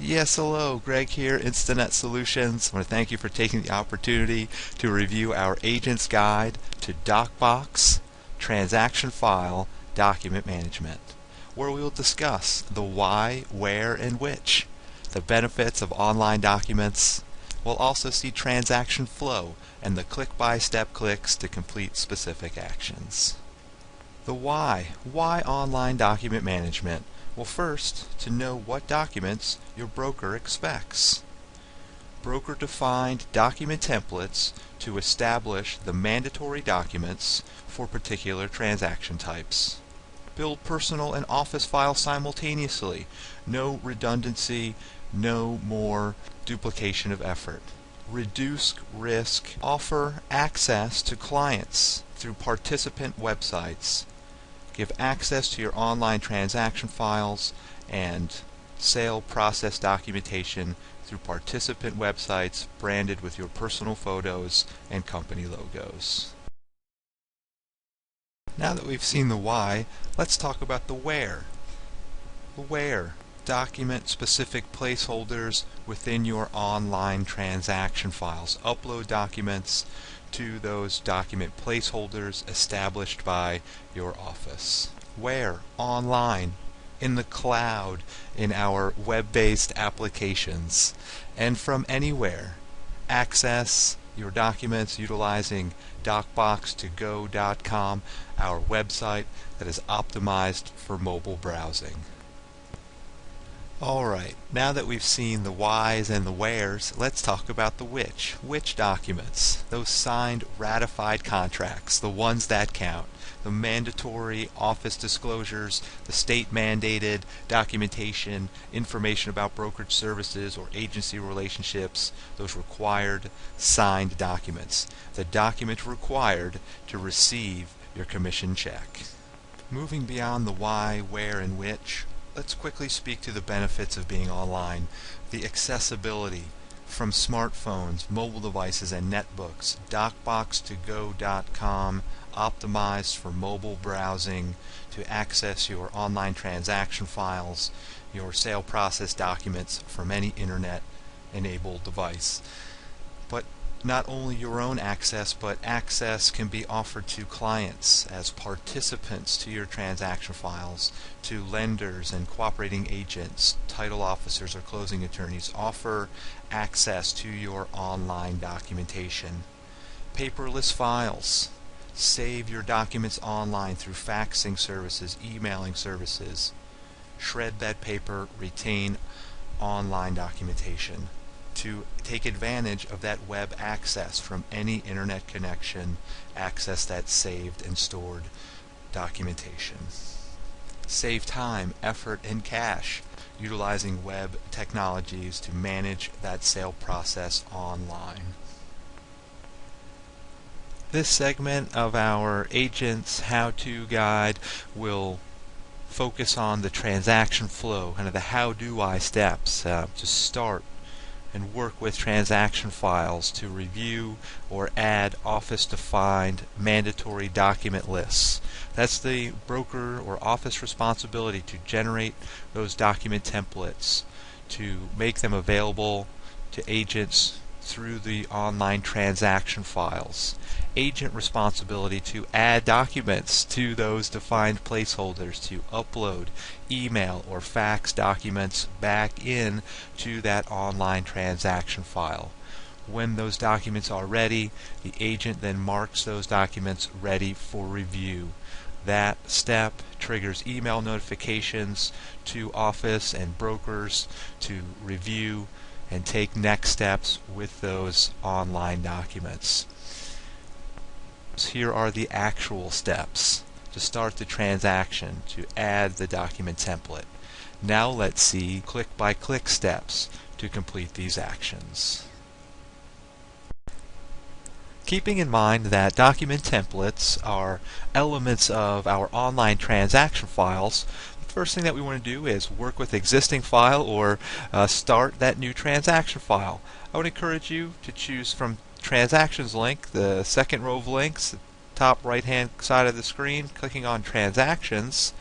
Yes, hello, Greg here, Instanet Solutions. I want to thank you for taking the opportunity to review our Agent's Guide to DocBox Transaction File Document Management, where we will discuss the why, where, and which, the benefits of online documents. We'll also see transaction flow and the click-by-step clicks to complete specific actions. The why. Why online document management? Well, first, to know what documents your broker expects. Broker-defined document templates to establish the mandatory documents for particular transaction types. Build personal and office files simultaneously. No redundancy, no more duplication of effort. Reduce risk. Offer access to clients through participant websites. Give access to your online transaction files and sale process documentation through participant websites branded with your personal photos and company logos. Now that we've seen the why, let's talk about the where. The where. Document specific placeholders within your online transaction files. Upload documents to those document placeholders established by your office. Where? Online, in the cloud, in our web-based applications, and from anywhere. Access your documents utilizing docbox2go.com, our website that is optimized for mobile browsing. Alright, now that we've seen the whys and the wheres, let's talk about the which. Which documents? Those signed, ratified contracts, the ones that count. The mandatory office disclosures, the state-mandated documentation, information about brokerage services or agency relationships, those required signed documents. The document required to receive your commission check. Moving beyond the why, where, and which, let's quickly speak to the benefits of being online. The accessibility from smartphones, mobile devices, and netbooks. docbox2go.com, optimized for mobile browsing to access your online transaction files, your sale process documents from any internet-enabled device. But not only your own access, but access can be offered to clients as participants to your transaction files, to lenders and cooperating agents, title officers or closing attorneys. Offer access to your online documentation. Paperless files. Save your documents online through faxing services, emailing services. Shred that paper, retain online documentation. To take advantage of that web access from any internet connection, access that saved and stored documentation. Save time, effort, and cash utilizing web technologies to manage that sale process online. This segment of our Agent's How-To Guide will focus on the transaction flow, kind of the how-do-I steps to start and work with transaction files, to review or add office-defined mandatory document lists. That's the broker or office responsibility to generate those document templates, to make them available to agents through the online transaction files. Agent responsibility to add documents to those defined placeholders, to upload, email, or fax documents back in to that online transaction file. When those documents are ready, the agent then marks those documents ready for review. That step triggers email notifications to office and brokers to review and take next steps with those online documents. Here are the actual steps to start the transaction, to add the document template. Now let's see click-by-click steps to complete these actions. Keeping in mind that document templates are elements of our online transaction files, first thing that we want to do is work with existing file or start that new transaction file. I would encourage you to choose from Transactions link, the second row of links, top right hand side of the screen, clicking on Transactions,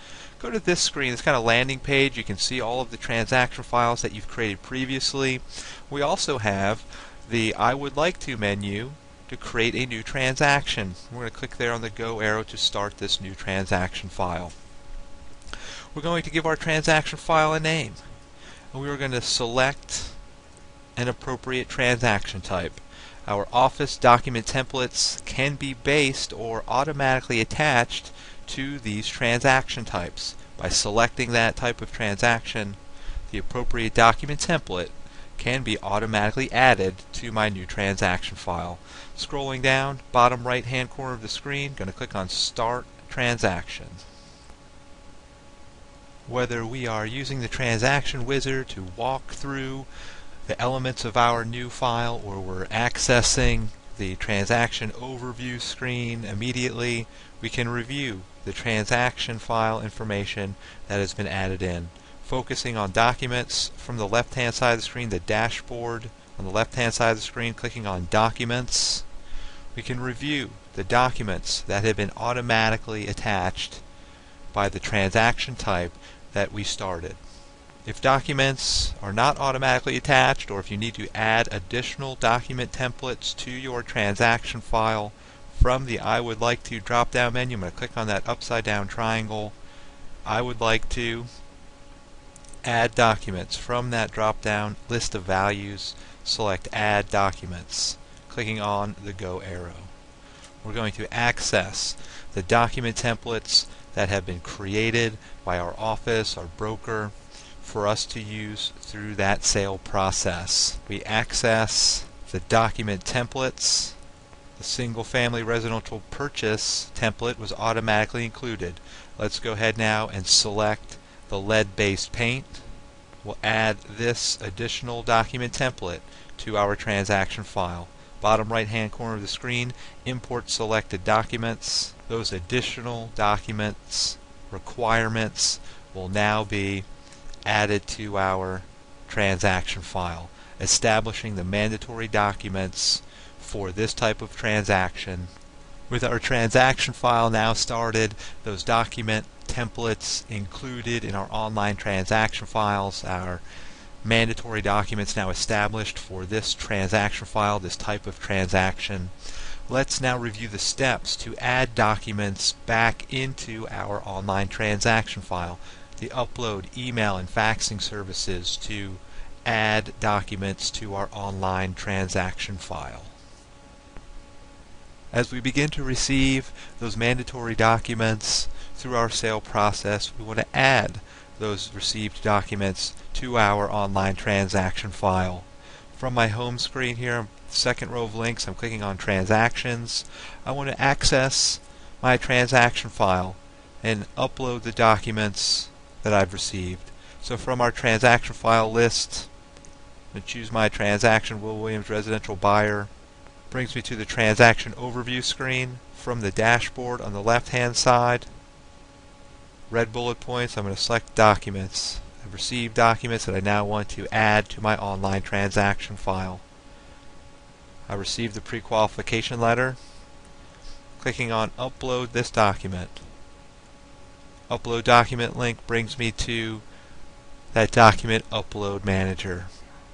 go to this screen, this kind of landing page. You can see all of the transaction files that you've created previously. We also have the I would like to menu to create a new transaction. We're going to click there on the go arrow to start this new transaction file. We're going to give our transaction file a name, and we're going to select an appropriate transaction type. Our Office document templates can be based or automatically attached to these transaction types. By selecting that type of transaction, the appropriate document template can be automatically added to my new transaction file. Scrolling down, bottom right hand corner of the screen, going to click on Start Transaction. Whether we are using the transaction wizard to walk through the elements of our new file, or we're accessing the transaction overview screen immediately, we can review the transaction file information that has been added in. Focusing on documents from the left hand side of the screen, the dashboard on the left hand side of the screen, clicking on Documents, we can review the documents that have been automatically attached by the transaction type that we started. If documents are not automatically attached, or if you need to add additional document templates to your transaction file, from the I would like to drop down menu, I'm going to click on that upside down triangle. I would like to add documents. From that drop down list of values, select Add Documents, clicking on the go arrow. We're going to access the document templates that have been created by our office, our broker, for us to use through that sale process. We access the document templates. The single family residential purchase template was automatically included. Let's go ahead now and select the lead-based paint. We'll add this additional document template to our transaction file. Bottom right hand corner of the screen, import selected documents. Those additional documents requirements will now be added to our transaction file, establishing the mandatory documents for this type of transaction. With our transaction file now started, those document templates included in our online transaction files, our mandatory documents now established for this transaction file, this type of transaction. Let's now review the steps to add documents back into our online transaction file. The upload, email, and faxing services to add documents to our online transaction file. As we begin to receive those mandatory documents through our sale process, we want to add those received documents to our online transaction file. From my home screen here, second row of links, I'm clicking on Transactions. I want to access my transaction file and upload the documents that I've received. So from our transaction file list, I'm going to choose my transaction, Will Williams Residential Buyer. Brings me to the transaction overview screen. From the dashboard on the left hand side, red bullet points, I'm going to select Documents. I've received documents that I now want to add to my online transaction file. I received the pre-qualification letter. Clicking on Upload this document. Upload document link brings me to that document upload manager,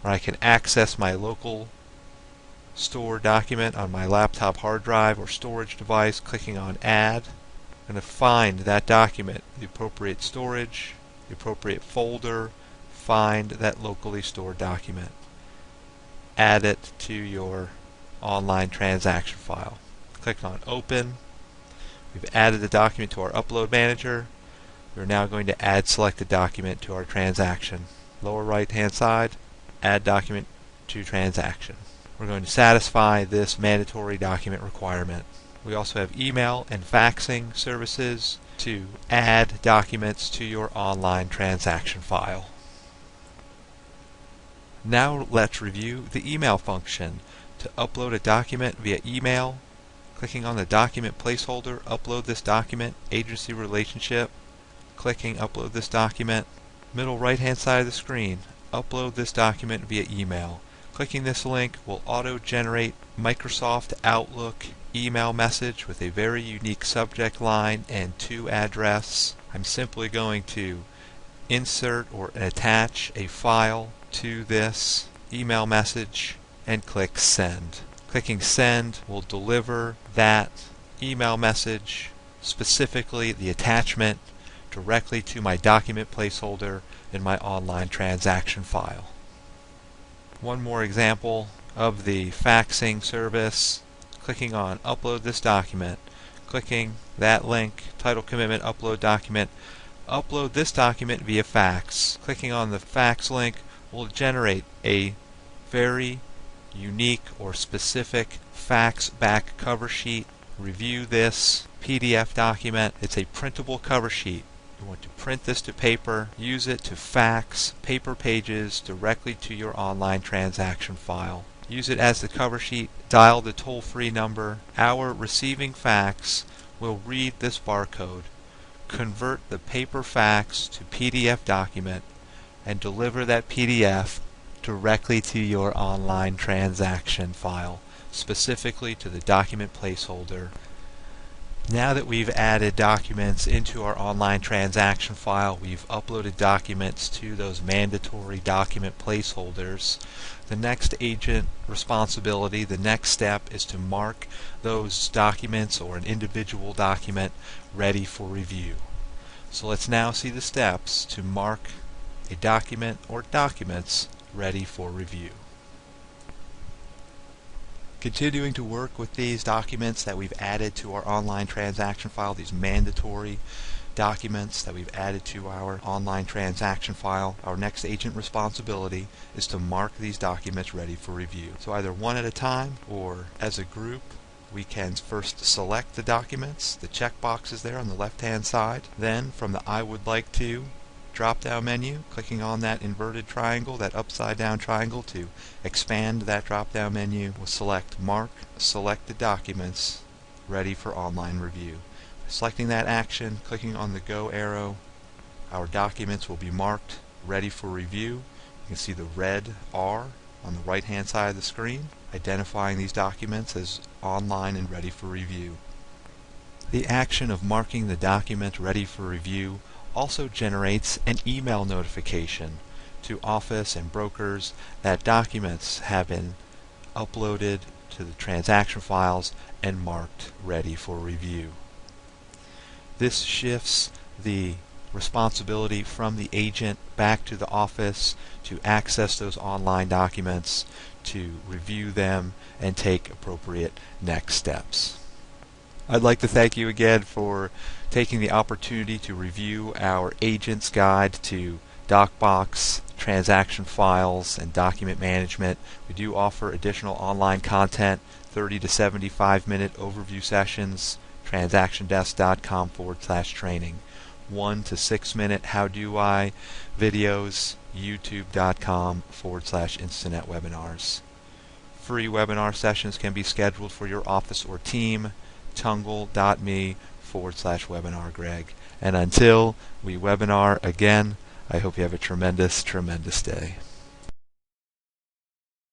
where I can access my local store document on my laptop hard drive or storage device. Clicking on Add, I'm going to find that document, the appropriate storage, the appropriate folder, find that locally stored document. Add it to your online transaction file. Click on Open. We've added the document to our upload manager. We're now going to add selected document to our transaction. Lower right hand side, Add Document to Transaction. We're going to satisfy this mandatory document requirement. We also have email and faxing services to add documents to your online transaction file. Now let's review the email function. To upload a document via email, clicking on the document placeholder, upload this document, agency relationship, clicking Upload this document. Middle right hand side of the screen, upload this document via email. Clicking this link will auto-generate Microsoft Outlook email message with a very unique subject line and to address. I'm simply going to insert or attach a file to this email message and click send. Clicking send will deliver that email message, specifically the attachment, directly to my document placeholder in my online transaction file. One more example of the faxing service. Clicking on upload this document, clicking that link, title commitment, upload document, upload this document via fax. Clicking on the fax link will generate a very unique or specific fax back cover sheet. Review this PDF document. It's a printable cover sheet. You want to print this to paper, use it to fax paper pages directly to your online transaction file. Use it as the cover sheet, dial the toll-free number. Our receiving fax will read this barcode, convert the paper fax to PDF document, and deliver that PDF directly to your online transaction file, specifically to the document placeholder. Now that we've added documents into our online transaction file, we've uploaded documents to those mandatory document placeholders. The next agent responsibility, the next step, is to mark those documents or an individual document ready for review. So let's now see the steps to mark a document or documents ready for review. Continuing to work with these documents that we've added to our online transaction file, these mandatory documents that we've added to our online transaction file, our next agent responsibility is to mark these documents ready for review. So either one at a time or as a group, we can first select the documents, the checkbox is there on the left hand side. Then from the I would like to drop down menu, clicking on that inverted triangle, that upside down triangle, to expand that drop down menu, we'll select Mark Selected Documents Ready for Online Review. Selecting that action, clicking on the go arrow, our documents will be marked ready for review. You can see the red R on the right hand side of the screen identifying these documents as online and ready for review. The action of marking the document ready for review also generates an email notification to office and brokers that documents have been uploaded to the transaction files and marked ready for review. This shifts the responsibility from the agent back to the office to access those online documents, to review them, and take appropriate next steps. I'd like to thank you again for taking the opportunity to review our Agent's Guide to DocBox, transaction files, and document management. We do offer additional online content, 30 to 75 minute overview sessions, transactiondesk.com/training, 1 to 6 minute how do I videos, youtube.com/InstanetWebinars. Free webinar sessions can be scheduled for your office or team, tungle.me/webinargreg. And until we webinar again, I hope you have a tremendous day.